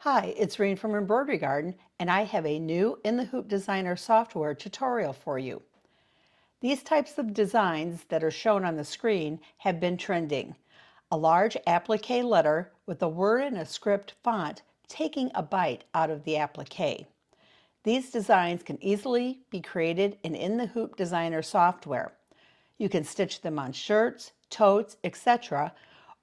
Hi, it's Reen from Embroidery Garden, and I have a new In the Hoop Designer software tutorial for you. These types of designs that are shown on the screen have been trending. A large applique letter with a word in a script font taking a bite out of the applique. These designs can easily be created in the Hoop Designer software. You can stitch them on shirts, totes, etc.,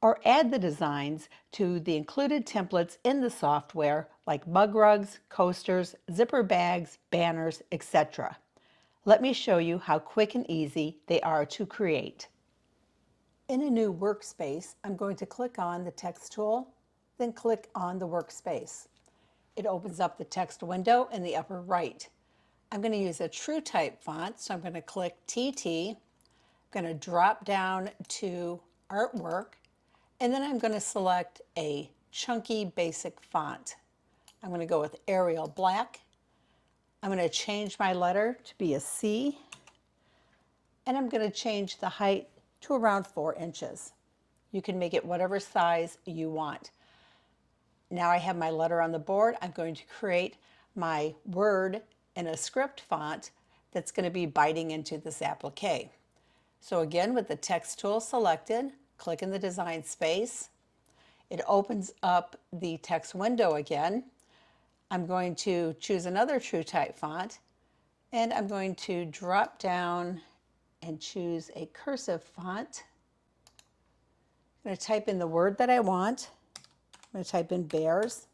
or add the designs to the included templates in the software like mug rugs, coasters, zipper bags, banners, etc. Let me show you how quick and easy they are to create. In a new workspace, I'm going to click on the text tool, then click on the workspace. It opens up the text window in the upper right. I'm going to use a true type font, so I'm going to click TT. I'm going to drop down to artwork, and then I'm going to select a chunky basic font. I'm going to go with Arial Black. I'm going to change my letter to be a C, and I'm going to change the height to around 4 inches. You can make it whatever size you want. Now I have my letter on the board. I'm going to create my word in a script font that's going to be biting into this applique. So again, with the text tool selected, click in the design space. It opens up the text window again. I'm going to choose another true type font, and I'm going to drop down and choose a cursive font. I'm going to type in the word that I want. I'm going to type in bears,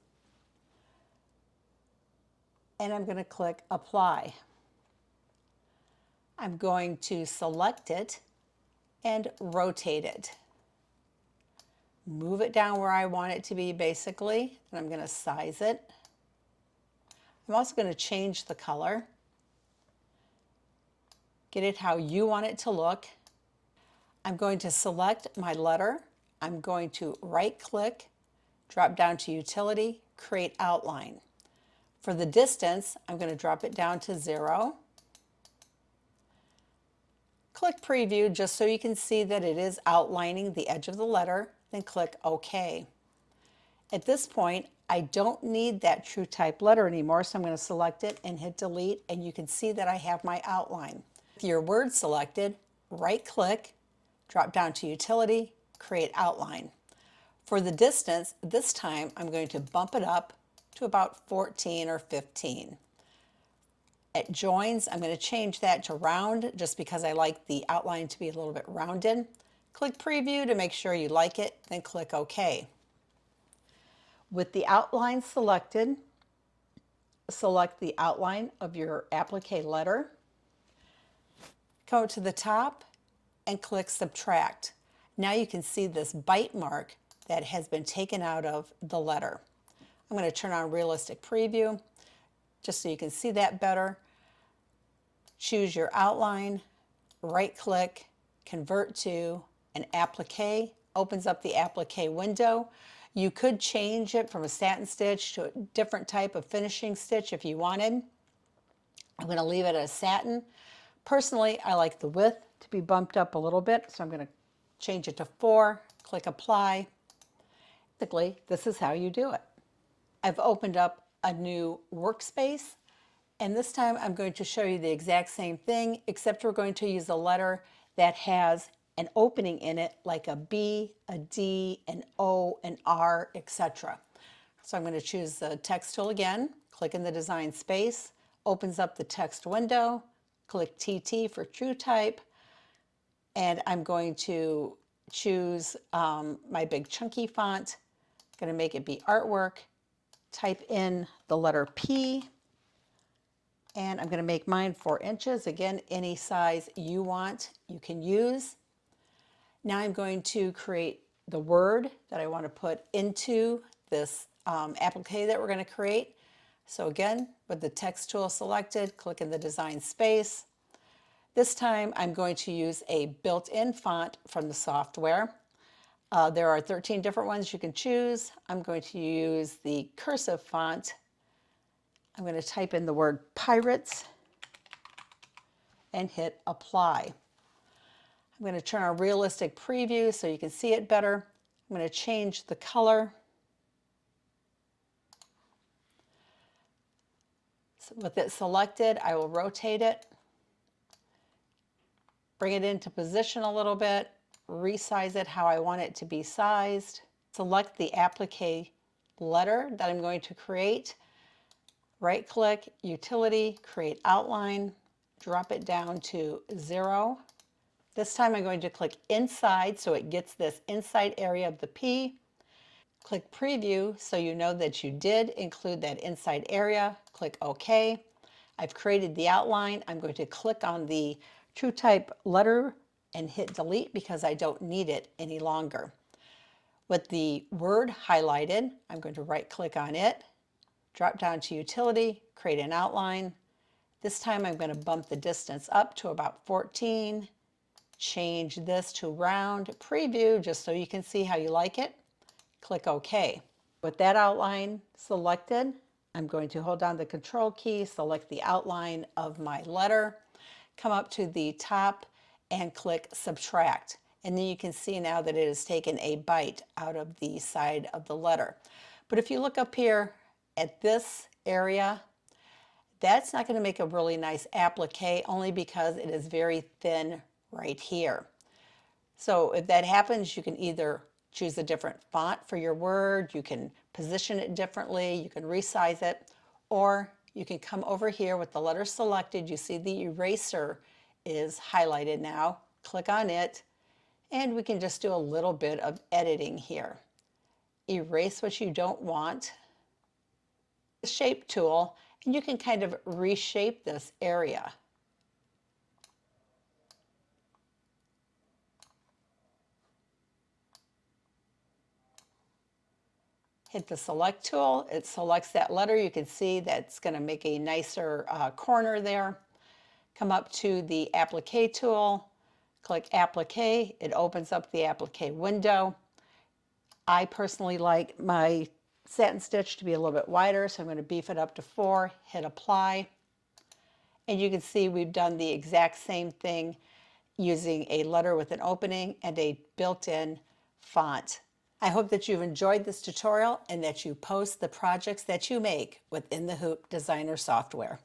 and I'm going to click apply. I'm going to select it and rotate it. Move it down where I want it to be basically, and I'm going to size it. I'm also going to change the color. Get it how you want it to look. I'm going to select my letter. I'm going to right click, drop down to utility, create outline. For the distance, I'm going to drop it down to 0. Click preview just so you can see that it is outlining the edge of the letter, then click OK. At this point, I don't need that true type letter anymore, so I'm going to select it and hit delete, and you can see that I have my outline. With your word selected, right click, drop down to utility, create outline. For the distance, this time I'm going to bump it up to about 14 or 15. At joins, I'm going to change that to round just because I like the outline to be a little bit rounded. Click preview to make sure you like it, then click OK. With the outline selected, select the outline of your applique letter. Go to the top and click subtract. Now you can see this bite mark that has been taken out of the letter. I'm going to turn on realistic preview just so you can see that better. Choose your outline, right click, convert to an applique, opens up the applique window. You could change it from a satin stitch to a different type of finishing stitch if you wanted. I'm going to leave it as satin. Personally, I like the width to be bumped up a little bit, so I'm going to change it to 4, click apply. Basically, this is how you do it. I've opened up a new workspace, and this time I'm going to show you the exact same thing, except we're going to use a letter that has an opening in it, like a B, a D, an O, an R, etc. So I'm going to choose the text tool again, click in the design space, opens up the text window, click TT for true type, and I'm going to choose my big chunky font. I'm going to make it be artwork, type in the letter P, and I'm going to make mine 4 inches. Again, any size you want, you can use. Now I'm going to create the word that I want to put into this applique that we're going to create. So again, with the text tool selected, click in the design space. This time I'm going to use a built-in font from the software. There are 13 different ones you can choose. I'm going to use the cursive font. I'm going to type in the word pirates and hit apply. I'm going to turn on realistic preview so you can see it better. I'm going to change the color. So with it selected, I will rotate it, bring it into position a little bit, resize it how I want it to be sized. Select the applique letter that I'm going to create. Right click, utility, create outline, drop it down to 0. This time I'm going to click inside so it gets this inside area of the P. Click preview so you know that you did include that inside area. Click OK. I've created the outline. I'm going to click on the true type letter and hit delete because I don't need it any longer. With the word highlighted, I'm going to right click on it, drop down to utility, create an outline. This time I'm going to bump the distance up to about 14, change this to round, preview just so you can see how you like it. Click OK. With that outline selected, I'm going to hold down the control key, select the outline of my letter, come up to the top and click subtract. And then you can see now that it has taken a bite out of the side of the letter. But if you look up here at this area, that's not going to make a really nice applique only because it is very thin right here. So if that happens, you can either choose a different font for your word, you can position it differently, you can resize it, or you can come over here with the letter selected. You see the eraser is highlighted now. Click on it, and we can just do a little bit of editing here. Erase what you don't want. The shape tool, and you can kind of reshape this area. Hit the select tool, it selects that letter. You can see that's going to make a nicer corner there. Come up to the Applique tool, click Applique, it opens up the Applique window. I personally like my satin stitch to be a little bit wider, so I'm going to beef it up to 4, hit apply. And you can see we've done the exact same thing using a letter with an opening and a built-in font. I hope that you've enjoyed this tutorial and that you post the projects that you make within the Hoop Designer software.